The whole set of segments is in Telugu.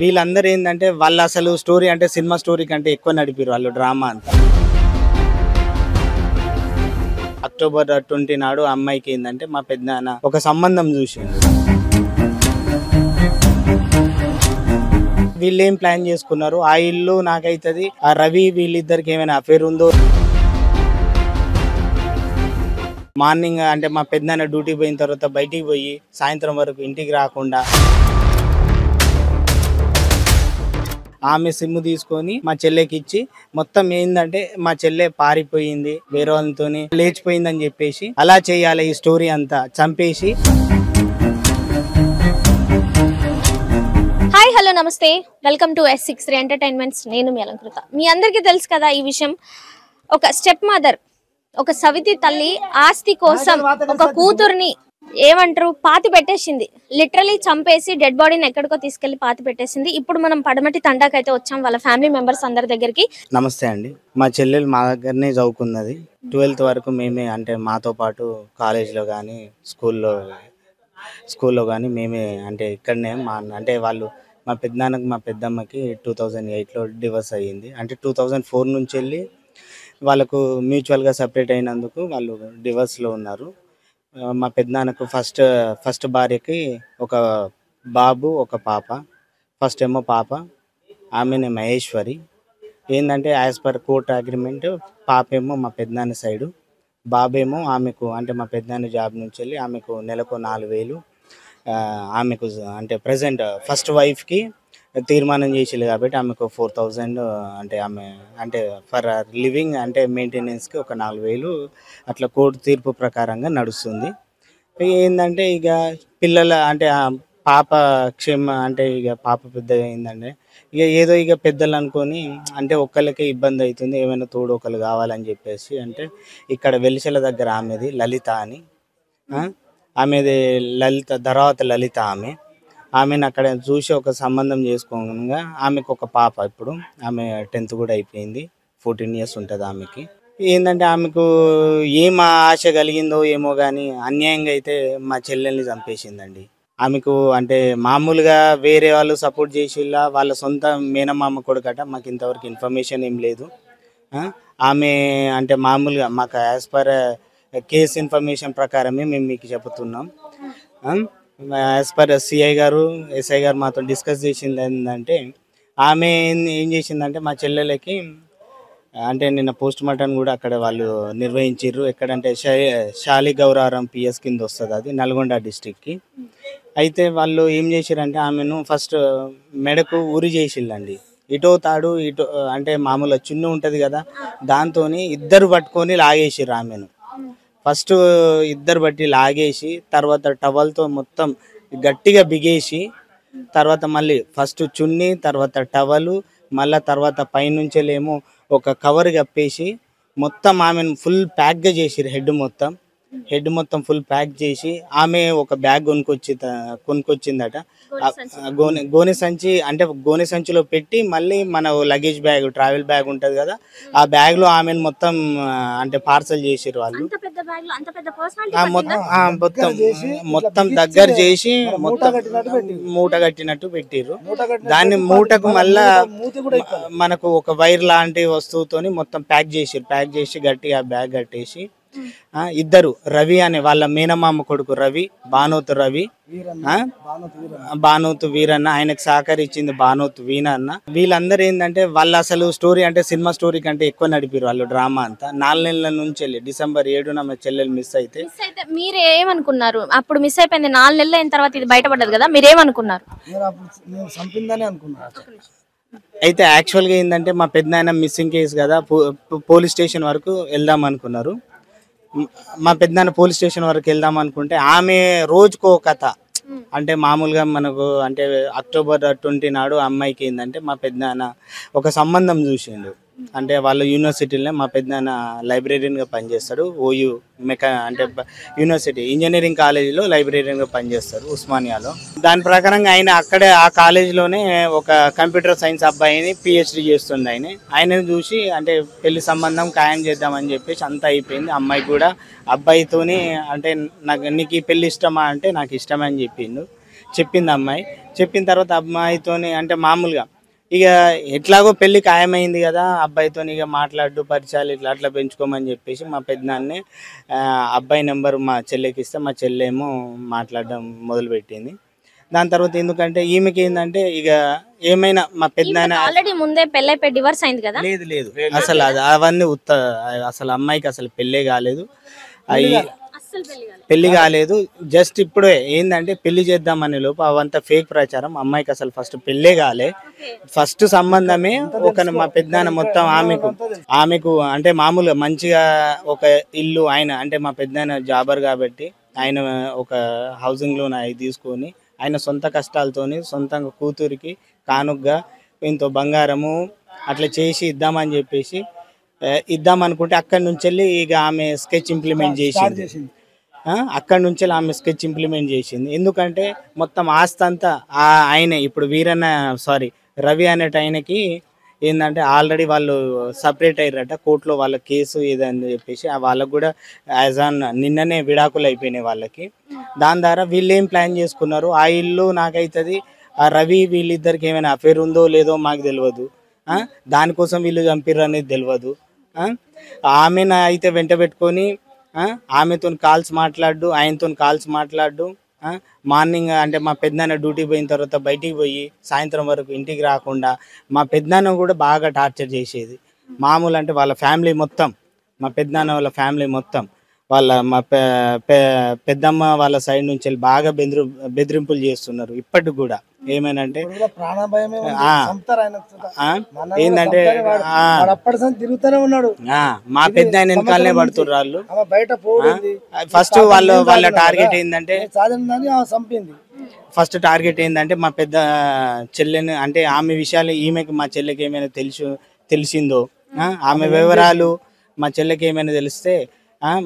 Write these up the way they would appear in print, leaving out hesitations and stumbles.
వీళ్ళందరూ ఏంటంటే వాళ్ళు అసలు స్టోరీ అంటే సినిమా స్టోరీ కంటే ఎక్కువ నడిపారు వాళ్ళు డ్రామా అంతా. అక్టోబర్ 20 నాడు అమ్మాయికి ఏంటంటే మా పెద్దనాన్న ఒక సంబంధం చూసిండు. వీళ్ళు ఏం ప్లాన్ చేసుకున్నారు, ఆ ఇల్లు నాకైతుంది, ఆ రవి వీళ్ళిద్దరికి ఏమైనా అఫేర్ ఉందో. మార్నింగ్ అంటే మా పెద్దనాన్న డ్యూటీ పోయిన తర్వాత బయటికి పోయి సాయంత్రం వరకు ఇంటికి రాకుండా ఆమె సిమ్ తీసుకొని మా చెల్లెకి ఇచ్చి మొత్తం ఏంటంటే మా చెల్లె పారిపోయింది, వేరే వాళ్ళతో లేచిపోయిందని చెప్పేసి అలా చేయాలి ఈ స్టోరీ అంతా చంపేసి. హాయ్ హలో నమస్తే, వెల్కమ్ టు S63 ఎంటర్టైన్మెంట్స్. నేను మీ అలంకృత. మీ అందరికీ తెలుసు కదా ఈ విషయం. ఒక స్టెప్ మదర్, ఒక సవితి తల్లి ఆస్తి కోసం ఒక కూతుర్ని ఏమంటారు పాతి పెట్టేసింది. లిటరలీ చంపేసి డెడ్ బాడీని ఎక్కడికో తీసుకెళ్లి పాతి పెట్టేసింది. ఇప్పుడు మనం పడమటి తండాకైతే వచ్చాం వాళ్ళ ఫ్యామిలీ మెంబర్స్ అందరి దగ్గరికి. నమస్తే అండి, మా చెల్లెలు మా దగ్గరనే చదువుకున్నది. 12th వరకు మేమే అంటే మాతో పాటు కాలేజ్లో కానీ స్కూల్లో కానీ మేమే అంటే ఇక్కడనే అంటే వాళ్ళు మా పెద్దనాన్నకి మా పెద్దమ్మకి 2008లో డివోర్స్ అయ్యింది. అంటే 2004 నుంచి వెళ్ళి వాళ్ళకు మ్యూచువల్గా సపరేట్ అయినందుకు వాళ్ళు డివోర్స్లో ఉన్నారు. మా పెద్దనాన్నకు ఫస్ట్ భార్యకి ఒక బాబు ఒక పాప. ఫస్ట్ ఏమో పాప, ఆమెనే మహేశ్వరి. ఏంటంటే యాజ్ పర్ కోర్ట్ అగ్రిమెంట్ పాప ఏమో మా పెద్దనాన్న సైడు, బాబేమో ఆమెకు అంటే మా పెద్దనాన్న జాబ్ నుంచి వెళ్ళి ఆమెకు నెలకు 4,000 ఆమెకు అంటే ప్రజెంట్ ఫస్ట్ వైఫ్కి తీర్మానం చేసేది కాబట్టి ఆమెకు 4,000 అంటే ఆమె అంటే ఫర్ లివింగ్ అంటే మెయింటెనెన్స్కి ఒక 4,000 అట్లా కోర్టు తీర్పు ప్రకారంగా నడుస్తుంది. ఏంటంటే ఇక పిల్లల అంటే పాప అంటే ఇక పాప పెద్దగా అయిందంటే ఇక ఏదో ఇక పెద్దలు అనుకొని అంటే ఒక్కళ్ళకే ఇబ్బంది అవుతుంది, ఏమైనా తోడు ఒకళ్ళు కావాలని చెప్పేసి అంటే ఇక్కడ వెలిసెల దగ్గర ఆమెది లలిత అని, ఆమెది ధరావతి లలిత ఆమెను అక్కడ చూసి ఒక సంబంధం చేసుకోగా ఆమెకు ఒక పాప, ఇప్పుడు ఆమె 10th కూడా అయిపోయింది, 14 years ఉంటుంది ఆమెకి. ఏంటంటే ఆమెకు ఏం ఆశ కలిగిందో ఏమో కానీ అన్యాయంగా అయితే మా చెల్లెల్ని చంపేసిందండి. ఆమెకు అంటే మామూలుగా వేరే వాళ్ళు సపోర్ట్ చేసిలా, వాళ్ళ సొంత మేనమామ కొడుకట, మాకు ఇంతవరకు ఇన్ఫర్మేషన్ ఏం లేదు. ఆమె అంటే మామూలుగా మాకు యాజ్ పర్ కేస్ ఇన్ఫర్మేషన్ ప్రకారమే మేము మీకు చెబుతున్నాం. యాజ్ పర్ సిఐ గారు ఎస్ఐ గారు మాతో డిస్కస్ చేసింది ఏంటంటే ఆమె ఏం చేసిందంటే మా చెల్లెలకి అంటే నిన్న పోస్ట్ మార్టం కూడా అక్కడ వాళ్ళు నిర్వహించారు. ఎక్కడంటే శాలిగౌరారం పిఎస్ కింద వస్తుంది, అది నల్గొండ డిస్టిక్కి. అయితే వాళ్ళు ఏం చేశారంటే ఆమెను ఫస్ట్ మెడకు ఉరి చేసిళ్ళండి. ఇటో తాడు ఇటో అంటే మామూలుగా చున్ను ఉంటుంది కదా, దాంతో ఇద్దరు పట్టుకొని లాగేసిర్రు ఆమెను. ఫస్ట్ ఇద్దరు బట్టి లాగేసి తర్వాత టవల్తో మొత్తం గట్టిగా బిగేసి తర్వాత మళ్ళీ ఫస్ట్ చున్నీ తర్వాత టవలు మళ్ళీ తర్వాత పైనుంచేలేమో ఒక కవర్ కప్పేసి మొత్తం ఆమెను ఫుల్ ప్యాక్గా చేసిరు. హెడ్ మొత్తం ఫుల్ ప్యాక్ చేసి ఆమె ఒక బ్యాగ్ కొనుక్కొచ్చిందట. గోనె సంచి అంటే గోనె సంచిలో పెట్టి మళ్ళీ మన లగేజ్ బ్యాగ్ ట్రావెల్ బ్యాగ్ ఉంటుంది కదా, ఆ బ్యాగ్లో ఆమెను మొత్తం అంటే పార్సల్ చేసిరు వాళ్ళు. మొత్తం దగ్గర చేసి మొత్తం మూట కట్టినట్టు పెట్టిర్రు. దాన్ని మూటకు మళ్ళా మనకు ఒక వైర్ లాంటి వస్తువుతోని మొత్తం ప్యాక్ చేసి గట్టిగా ఆ బ్యాగ్ కట్టేసి ఇద్దరు రవి అనే వాళ్ళ మేనమామ కొడుకు రవి, బానోతు వీరన్న, ఆయనకు సహకరించింది బానోతు వీరన్న. వీళ్ళందరూ ఏంటంటే వాళ్ళు అసలు స్టోరీ అంటే సినిమా స్టోరీ కంటే ఎక్కువ నడిపారు వాళ్ళు డ్రామా అంతా. 4 నెలల నుంచి వెళ్ళి December 7న మా చెల్లెలు మిస్ అయితే మీరు ఏమనుకున్నారు? అప్పుడు మిస్ అయిపోయింది, 4 నెలలు అయిన తర్వాత ఇది బయటపడ్డది కదా, మీరేమనుకున్నారు? అయితే యాక్చువల్గా ఏంటంటే మా పెద్దనాన్న మిస్సింగ్ కేసు కదా, పోలీస్ స్టేషన్ వరకు వెళ్దాం అనుకున్నారు. మా పెద్దనాన్న పోలీస్ స్టేషన్ వరకు వెళ్దాం అనుకుంటే ఆమె రోజుకో కథ. అంటే మామూలుగా మనకు అంటే October 20 నాడు అమ్మాయికి ఏంటంటే మా పెద్దనాన్న ఒక సంబంధం చూసిండు. అంటే వాళ్ళ యూనివర్సిటీలో మా పెద్దనాన్న లైబ్రేరియన్గా పనిచేస్తాడు. ఓయూ అంటే యూనివర్సిటీ ఇంజనీరింగ్ కాలేజీలో లైబ్రేరియన్గా పనిచేస్తారు ఉస్మానియాలో. దాని ప్రకారంగా ఆయన అక్కడే ఆ కాలేజీలోనే ఒక కంప్యూటర్ సైన్స్ అబ్బాయిని PhD చేస్తుంది. ఆయనను చూసి అంటే పెళ్లి సంబంధం ఖాయం చేద్దామని చెప్పేసి అంతా అయిపోయింది. అమ్మాయి కూడా అబ్బాయితోని అంటే నీకు ఈ పెళ్లి ఇష్టమా అంటే నాకు ఇష్టమే అని చెప్పిండు. చెప్పింది అమ్మాయి. చెప్పిన తర్వాత అమ్మాయితోని అంటే మామూలుగా ఇక ఎట్లాగో పెళ్ళి ఖాయమైంది కదా, అబ్బాయితోని ఇక మాట్లాడు పరిచయాలు ఇట్లా అట్లా పెంచుకోమని చెప్పేసి మా పెద్దనాన్నే అబ్బాయి నెంబర్ మా చెల్లెకి ఇస్తే మా చెల్లెమో మాట్లాడడం మొదలుపెట్టింది. దాని తర్వాత ఎందుకంటే ఈమెకి ఏంటంటే ఇక ఏమైనా మా పెద్దనాన్న ఆల్రెడీ ముందే పెళ్ళైపోయి డివర్స్ అయింది కదా. లేదు లేదు అసలు అవన్నీ అసలు అమ్మాయికి అసలు పెళ్ళే కాలేదు, అవి పెళ్లి కాలేదు. జస్ట్ ఇప్పుడే ఏంటంటే పెళ్లి చేద్దామనే లోపు అవంతా ఫేక్ ప్రచారం. అమ్మాయికి అసలు ఫస్ట్ పెళ్ళే కాలే. ఫస్ట్ సంబంధమే ఒక మా పెద్దనాన్న మొత్తం ఆమెకు అంటే మామూలుగా మంచిగా ఒక ఇల్లు ఆయన అంటే మా పెద్దనాన్న జాబర్ కాబట్టి ఆయన ఒక హౌసింగ్ లోన్ అవి తీసుకొని ఆయన సొంత కష్టాలతోని సొంతంగా కూతురికి కానుగ్గా ఇంతో బంగారము అట్లా చేసి ఇద్దామని చెప్పేసి ఇద్దామనుకుంటే అక్కడి నుంచి వెళ్ళి ఇక ఆమె స్కెచ్ ఇంప్లిమెంట్ చేసింది. అక్కడి నుంచి ఆమె స్కెచ్ ఇంప్లిమెంట్ చేసింది. ఎందుకంటే మొత్తం ఆస్తి అంతా ఆయనే ఇప్పుడు రవి అనేట ఆయనకి ఏంటంటే ఆల్రెడీ వాళ్ళు సపరేట్ అయ్యారట, కోర్టులో వాళ్ళ కేసు ఏదని చెప్పేసి వాళ్ళకు కూడా యాజ్ ఆన్ నిన్ననే విడాకులు అయిపోయినాయి వాళ్ళకి. దాని ద్వారా వీళ్ళు ఏం ప్లాన్ చేసుకున్నారు, ఆ ఇల్లు నాకైతుంది, ఆ రవి వీళ్ళిద్దరికి ఏమైనా అఫేర్ ఉందో లేదో మాకు తెలియదు, దానికోసం వీళ్ళు చంపిర్రు అనేది తెలియదు. ఆమెను అయితే వెంట పెట్టుకొని ఆమెతో కాల్స్ మాట్లాడు, ఆయనతో కాల్స్ మాట్లాడు. మార్నింగ్ అంటే మా పెద్దనాన్న డ్యూటీ పోయిన తర్వాత బయటికి పోయి సాయంత్రం వరకు ఇంటికి రాకుండా మా పెద్దనాన్న కూడా బాగా టార్చర్ చేసేది. మామూలు అంటే వాళ్ళ ఫ్యామిలీ మొత్తం, మా పెద్దనాన్న వాళ్ళ ఫ్యామిలీ మొత్తం మా పెద్దమ్మ వాళ్ళ సైడ్ నుంచి వెళ్ళి బాగా బెదిరింపులు చేస్తున్నారు ఇప్పటికి కూడా. ఏమేనంటే ఏంటంటే మా పెద్ద ఆయన వెనకాలనే పడుతున్నారు వాళ్ళు. ఫస్ట్ వాళ్ళ టార్గెట్ ఏంటంటే మా పెద్ద చెల్లెని అంటే ఆమె విషయాలు ఈమెకి మా చెల్లెకి ఏమైనా తెలిసిందో, ఆమె వివరాలు మా చెల్లెకి ఏమైనా తెలిస్తే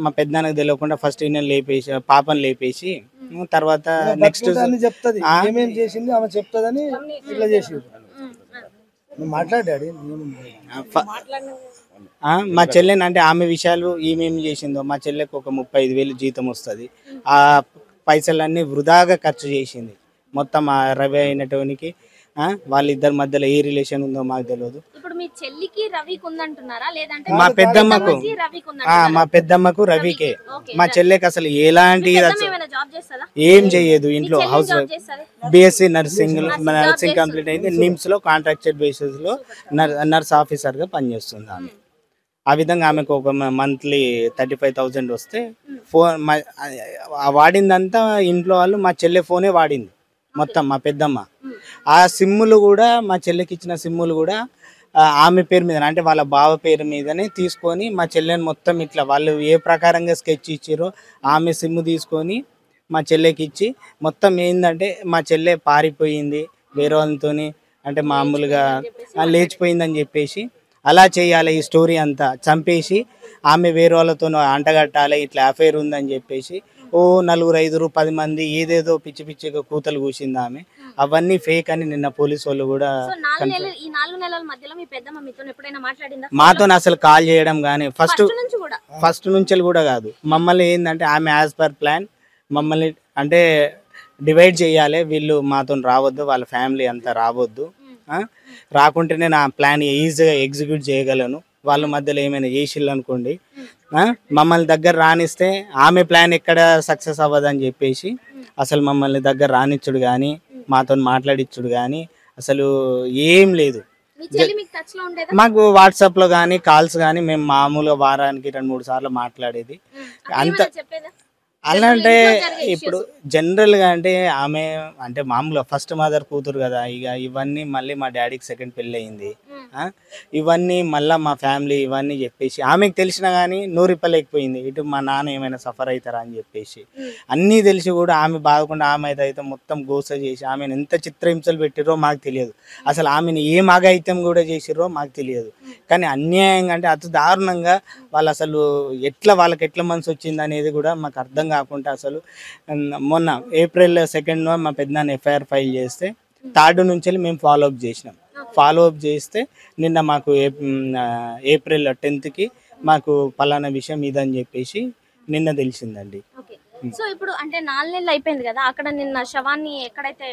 మా పెద్దనాన్నకు తెలియకుండా ఫస్ట్ ఈయన పాపను లేపేసి తర్వాత నెక్స్ట్ మా చెల్లెని అంటే ఆమె విషయాలు ఈమెం చేసిందో, మా చెల్లెకి ఒక 35,000 జీతం వస్తుంది, ఆ పైసలన్నీ వృధాగా ఖర్చు చేసింది మొత్తం. ఆ రవి అయినటువంటి వాళ్ళిద్దరి మధ్యలో ఏ రిలేషన్ ఉందో మాకు తెలియదు. మా పెద్దమ్మకు రవికే. మా చెల్లెకి అసలు ఎలాంటి ఏం చెయ్యదు, ఇంట్లో house wife. BSc nursing complete అయింది. నిమ్స్ లో కాంట్రాక్టెడ్ బేసిస్ లో నర్స్ ఆఫీసర్ గా పనిచేస్తుంది ఆమె. ఆ విధంగా ఆమెకు ఒక మంత్లీ 35,000 వస్తే వాడిందంతా ఇంట్లో వాళ్ళు మా చెల్లె ఫోనే వాడింది మొత్తం మా పెద్దమ్మ. ఆ సిమ్ములు కూడా మా చెల్లెకి ఇచ్చిన సిమ్ములు కూడా ఆమె పేరు మీద అంటే వాళ్ళ బావ పేరు మీదనే తీసుకొని మా చెల్లెని మొత్తం ఇట్లా వాళ్ళు ఏ ప్రకారంగా స్కెచ్ ఇచ్చారో ఆమె సిమ్ము తీసుకొని మా చెల్లెకి ఇచ్చి మొత్తం ఏంటంటే మా చెల్లె పారిపోయింది వేరే వాళ్ళతో అంటే మామూలుగా లేచిపోయిందని చెప్పేసి అలా చేయాలి. ఈ స్టోరీ అంతా చంపేసి ఆమె వేరే వాళ్ళతో అంటగట్టాలి, ఇట్లా అఫైర్ ఉందని చెప్పేసి 4, 5, 10 మంది ఏదేదో పిచ్చి పిచ్చిగా కూతలు కూసింది ఆమె. అవన్నీ ఫేక్ అని నిన్న పోలీసు వాళ్ళు కూడా మాతో అసలు కాల్ చేయడం కానీ ఫస్ట్ నుంచి కూడా కాదు. మమ్మల్ని ఏంటంటే ఆమె యాజ్ పర్ ప్లాన్ మమ్మల్ని అంటే డివైడ్ చేయాలి, వీళ్ళు మాతో రావద్దు, వాళ్ళ ఫ్యామిలీ అంతా రావద్దు, రాకుంటేనే నా ప్లాన్ ఈజీగా ఎగ్జిక్యూట్ చేయగలను, వాళ్ళ మధ్యలో ఏమైనా చేసిల్లు అనుకోండి మమ్మల్ని దగ్గర రానిస్తే ఆమె ప్లాన్ ఎక్కడ సక్సెస్ అవ్వదని చెప్పేసి అసలు మమ్మల్ని దగ్గర రానిచ్చుడు కానీ మాతో మాట్లాడిచ్చుడు కానీ అసలు ఏం లేదు. మాకు వాట్సాప్లో కానీ కాల్స్ కానీ మేము మామూలుగా వారానికి 2-3 సార్లు మాట్లాడేది. అంత అలా అంటే ఇప్పుడు జనరల్గా అంటే ఆమె అంటే మామూలుగా ఫస్ట్ మదర్ కూతురు కదా, ఇక ఇవన్నీ మళ్ళీ మా డాడీకి సెకండ్ పెళ్ళి అయింది, ఇవన్నీ మళ్ళీ మా ఫ్యామిలీ ఇవన్నీ చెప్పేసి ఆమెకు తెలిసినా కానీ నోరిప్పలేకపోయింది. ఇటు మా నాన్న ఏమైనా సఫర్ అవుతారా అని చెప్పేసి అన్నీ తెలిసి కూడా ఆమె బాధకుండా ఆమె అయితే మొత్తం గోస చేసి ఆమెను ఎంత చిత్రహింసలు పెట్టిరో మాకు తెలియదు, అసలు ఆమెను ఏం అఘాయిత్యం కూడా చేసిరో మాకు తెలియదు. కానీ అన్యాయంగా అంటే అతి దారుణంగా వాళ్ళు అసలు వాళ్ళకి ఎట్లా మనసు వచ్చింది అనేది కూడా మాకు అర్థం కాకుండా అసలు మొన్న April 2nd మా పెద్దనాన్న ఎఫ్ఐఆర్ ఫైల్ చేస్తే 3rd నుంచి మేము ఫాలోఅప్ చేసినాం. ఫాలోఅప్ చేస్తే నిన్న మాకు April 10th మాకు పలానా విషయం ఇదని చెప్పేసి నిన్న తెలిసిందండి. సో ఇప్పుడు అంటే 4 నెలలు అయిపోయింది కదా, అక్కడ నిన్న శవాన్ని ఎక్కడైతే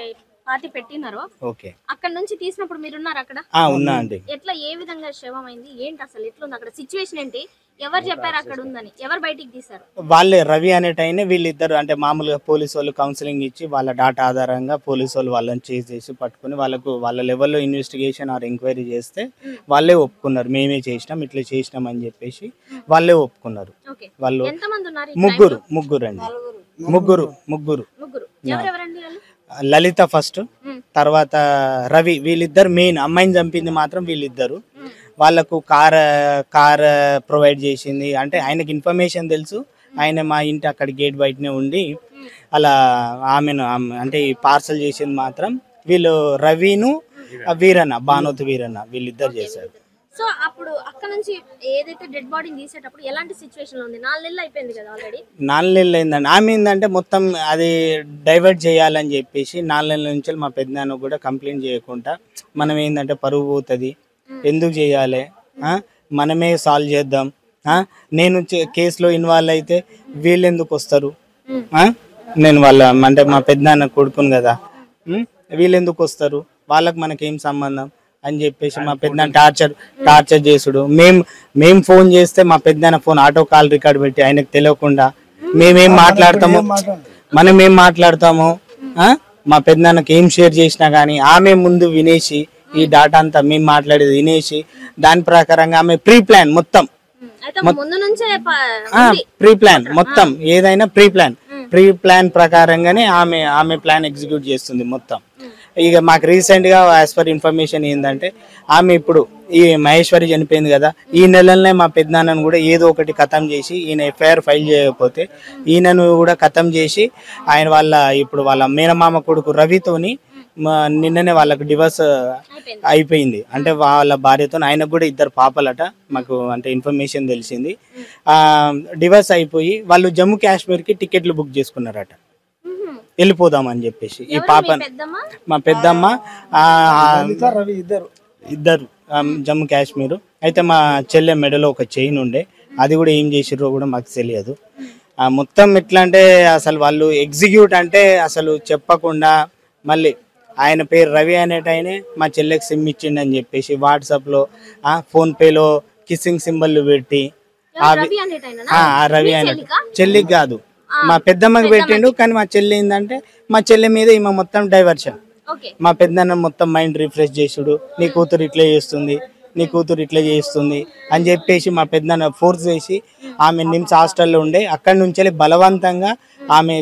పాతి పెట్టినారో ఓకే. అక్కడ నుంచి తీసినప్పుడు మీరున్నారు అక్కడ? ఉన్నా అండి. ఎట్లా ఏ విధంగా శవం అయింది ఏంటి అసలు ఎట్లుంది అక్కడ సిచ్యువేషన్ ఏంటి? ఎవరు చెప్పారు అక్కడ ఉందని? ఎవరు బయటికి తీశారు? వాళ్ళే రవి అనేటైనా వీళ్ళిద్దరు అంటే మామూలుగా పోలీసు వాళ్ళు కౌన్సిలింగ్ ఇచ్చి వాళ్ళ డాటా ఆధారంగా పోలీసు వాళ్ళు వాళ్ళని చేజ్ చేసి పట్టుకుని వాళ్ళ లెవెల్లో ఇన్వెస్టిగేషన్ ఆర్ ఎంక్వైరీ చేస్తే వాళ్ళే ఒప్పుకున్నారు, మేమే చేసినాం ఇట్లా చేసినాం అని చెప్పేసి వాళ్ళే ఒప్పుకున్నారు. ఓకే. వాళ్ళు ఎంతమంది ఉన్నారు? ముగ్గురు అండి. ముగ్గురు. ఎవరెవరండి వాళ్ళు? లలిత ఫస్ట్, తర్వాత రవి. వీళ్ళిద్దరు మెయిన్. అమ్మాయిని చంపింది మాత్రం వీళ్ళిద్దరు. వాళ్ళకు కార్ ప్రొవైడ్ చేసింది. అంటే ఆయనకి ఇన్ఫర్మేషన్ తెలుసు, ఆయన మా ఇంటి అక్కడ గేట్ బయటనే ఉండి అలా ఆమెను అంటే పార్సల్ చేసింది మాత్రం వీళ్ళు రవిను భానోత్ వీరన్న వీళ్ళిద్దరు చేశారు. సో అప్పుడు అక్కడ నుంచి ఏదైతే డెడ్ బాడీని తీసేటప్పుడు ఎలాంటి సిచ్యువేషన్ లో ఉంది? 4 నెలలు అయిపోయింది కదా ఆల్రెడీ. 4 నెలలు అయిందండి. ఆమె ఏంటంటే మొత్తం అది డైవర్ట్ చేయాలని చెప్పేసి 4 నెలల నుంచి మా పెద్దనాన్న కూడా కంప్లైంట్ చేయకుండా మనం ఏంటంటే పరువు పోతుంది, ఎందుకు చేయాలి, మనమే సాల్వ్ చేద్దాం, నేను కేసులో ఇన్వాల్వ్ అయితే వీళ్ళు ఎందుకు వస్తారు, నేను అంటే మా పెద్దనాన్న కొడుకును కదా, వీళ్ళు ఎందుకు వస్తారు, వాళ్ళకి మనకేం సంబంధం అని చెప్పేసి మా పెద్దనాన్న టార్చర్ చేసుడు. మేము ఫోన్ చేస్తే మా పెద్దనాన్న ఫోన్ ఆటో కాల్ రికార్డ్ పెట్టి ఆయనకు తెలియకుండా మనం ఏం మాట్లాడతామో మా పెద్దనాన్నకి ఏం షేర్ చేసినా కానీ ఆమె ముందు వినేసి ఈ డాటా అంతా మేము మాట్లాడేది వినేసి దాని ప్రకారంగా ఆమె ప్రీ ప్లాన్ మొత్తం మొత్తం ఏదైనా ప్రీ ప్లాన్ ప్రకారంగానే ఆమె ప్లాన్ ఎగ్జిక్యూట్ చేస్తుంది మొత్తం. ఇక మాకు రీసెంట్ గా యాజ్ పర్ ఇన్ఫర్మేషన్ ఏంటంటే ఆమె ఇప్పుడు ఈ మహేశ్వరి చనిపోయింది కదా, ఈ నెలలనే మా పెద్దనాన్నను కూడా ఏదో ఒకటి ఖతం చేసి ఈయన ఎఫ్ఐఆర్ ఫైల్ చేయకపోతే ఈయనను కూడా ఖతం చేసి ఆయన వాళ్ళ మేనమామ కొడుకు రవితోని నిన్ననే వాళ్ళకు డివోర్స్ అయిపోయింది. అంటే వాళ్ళ భార్యతో ఆయనకు కూడా 2 పాపలట, మాకు అంటే ఇన్ఫర్మేషన్ తెలిసింది. డివోర్స్ అయిపోయి వాళ్ళు జమ్మూ కాశ్మీర్కి టికెట్లు బుక్ చేసుకున్నారట వెళ్ళిపోదామని చెప్పేసి. ఈ పాప మా పెద్దమ్మ ఇద్దరు జమ్మూ కాశ్మీర్. అయితే మా చెల్లె మెడలో ఒక చైన్ ఉండే, అది కూడా ఏం చేసిర్రో కూడా మాకు తెలియదు. మొత్తం ఎట్లా అంటే అసలు వాళ్ళు ఎగ్జిక్యూట్ అంటే అసలు చెప్పకుండా మళ్ళీ ఆయన పేరు రవి అనేటైనే మా చెల్లెకి సిమ్ ఇచ్చిండని చెప్పేసి వాట్సాప్లో ఫోన్పేలో కిస్సింగ్ సింబల్ పెట్టి రవి అనే చెల్లికి కాదు మా పెద్దమ్మకి పెట్టిండు. కానీ మా చెల్లి ఏంటంటే మా చెల్లి మీద ఈమె మొత్తం డైవర్షన్. మా పెద్దన్న మొత్తం మైండ్ రిఫ్రెష్ చేసుడు, నీ కూతురు ఇట్లా చేస్తుంది అని చెప్పేసి మా పెద్దన్న ఫోర్స్ చేసి ఆమె నిమ్స్ హాస్టల్లో ఉండే అక్కడి నుంచి బలవంతంగా ఆమె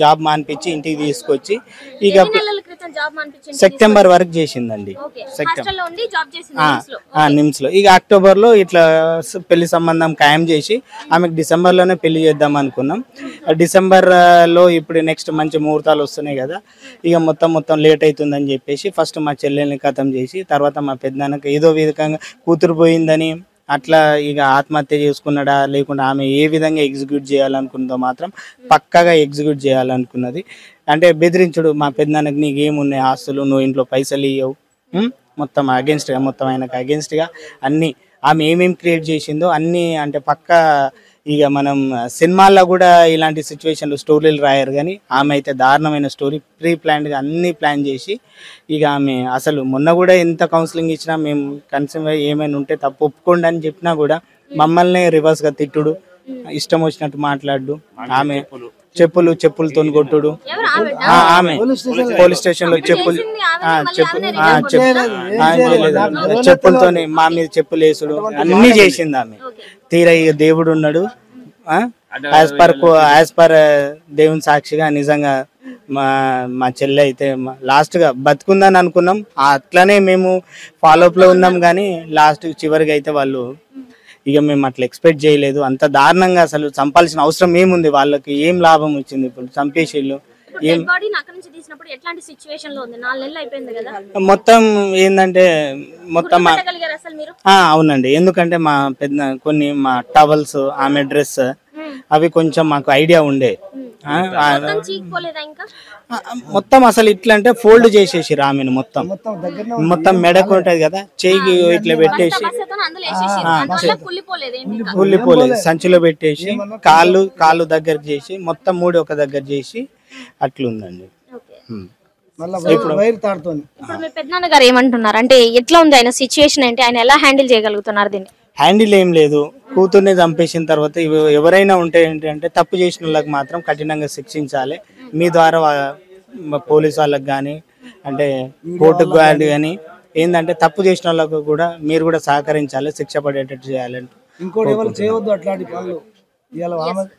జాబ్ మానిపించి ఇంటికి తీసుకొచ్చి ఇక సెప్టెంబర్ వరకు చేసిందండి. నిమ్స్ లో ఇక అక్టోబర్ లో ఇట్లా పెళ్లి సంబంధం ఖాయం చేసి ఆమెకు డిసెంబర్ లోనే పెళ్లి చేద్దాం అనుకున్నాం. డిసెంబర్ లో ఇప్పుడు నెక్స్ట్ మంచి ముహూర్తాలు వస్తున్నాయి కదా, ఇక మొత్తం లేట్ అవుతుందని చెప్పేసి ఫస్ట్ మా చెల్లెల్ని ఖతం చేసి తర్వాత మా పెద్దనాన్నకి ఏదో విధంగా కూతురు పోయిందని అట్లా ఇక ఆత్మహత్య చేసుకున్నాడా లేకుండా ఆమె ఏ విధంగా ఎగ్జిక్యూట్ చేయాలనుకుందో మాత్రం పక్కాగా ఎగ్జిక్యూట్ చేయాలనుకున్నది. అంటే బెదిరించుడు, మా పెద్దనాన్నకి నీకు ఏమున్నాయి ఆస్తులు, నువ్వు ఇంట్లో పైసలు ఇవ్వవు, మొత్తం ఆయనకు అగేన్స్ట్గా అన్నీ ఆమె ఏమేమి క్రియేట్ చేసిందో అన్నీ అంటే పక్కా. ఇక మనం సినిమాల్లో కూడా ఇలాంటి సిచ్యువేషన్లు స్టోరీలు రాయారు, కానీ ఆమె అయితే దారుణమైన స్టోరీ ప్రీ ప్లాన్డ్గా అన్నీ ప్లాన్ చేసి ఇక ఆమె అసలు మొన్న కూడా ఎంత కౌన్సిలింగ్ ఇచ్చినా మేము కన్సర్న్ ఏమైనా ఉంటే తప్పు ఒప్పుకోండి అని చెప్పినా కూడా మమ్మల్ని రివర్స్గా తిట్టుడు, ఇష్టం వచ్చినట్టు మాట్లాడు, ఆమె చెప్పులతో కొట్టుడు, ఆమె పోలీస్ స్టేషన్ లో చెప్పులతో మా మీద చెప్పులు వేసుడు అన్ని చేసింది ఆమె. తీరా ఇక దేవుడు ఉన్నాడు, యాజ్ పర్ దేవుని సాక్షిగా నిజంగా మా చెల్లె అయితే లాస్ట్ గా బతుకుందని అనుకున్నాం, అట్లనే మేము ఫాలోఅప్ లో ఉన్నాం. కానీ లాస్ట్ చివరికి అయితే వాళ్ళు ఇక మేము అట్లా ఎక్స్పెక్ట్ చేయలేదు, అంత దారుణంగా అసలు చంపాల్సిన అవసరం ఏముంది, వాళ్ళకి ఏం లాభం వచ్చింది ఇప్పుడు చంపేసిళ్ళు. మొత్తం ఏంటంటే మొత్తం అవునండి, ఎందుకంటే మా పెద్ద కొన్ని మా టవల్స్ ఆమె డ్రెస్ అవి కొంచెం మాకు ఐడియా ఉండే, ఆ, ఆ, మొత్తం చీకిపోలేదా ఇంకా? మొత్తం అసలు ఇట్లా అంటే ఫోల్డ్ చేసేసి రామిని మొత్తం మెడకు ఉంటది కదా, చేయికి ఇట్లా పెట్టేసి బస్తతోని అందులో వేసేసిర్రు. అందువల్ల కుళ్ళిపోలేదు ఏంటి ఇంకా? కూలిపోలేదు, సంచిలో పెట్టేసి కాళ్ళు దగ్గర చేసి మొత్తం మూడు ఒక దగ్గర చేసి అట్లుందండి. ఓకే. ఉమ్. ఇప్పుడు మీ పెద్దనాన్న గారు ఏమంటున్నారు అంటే ఎట్లా ఉంది ఆయన సిచ్యుయేషన్ ఏంటి, ఆయన ఎలా హ్యాండిల్ చేయగలుగుతున్నారు దీన్ని? హ్యాండిల్ ఏం లేదు, కూతుర్ని చంపేసిన తర్వాత ఎవరైనా ఉంటే ఏంటంటే తప్పు చేసిన వాళ్ళకి మాత్రం కఠినంగా శిక్షించాలి. మీ ద్వారా పోలీస్ వాళ్ళకి కానీ అంటే కోర్టుకు కానీ ఏంటంటే తప్పు చేసిన వాళ్ళకు కూడా మీరు కూడా సహకరించాలి, శిక్ష పడేటట్టు చేయాలని. ఇంకోటి ఎవరు చేయవద్దు అట్లాంటి పనులు. ఇవాళ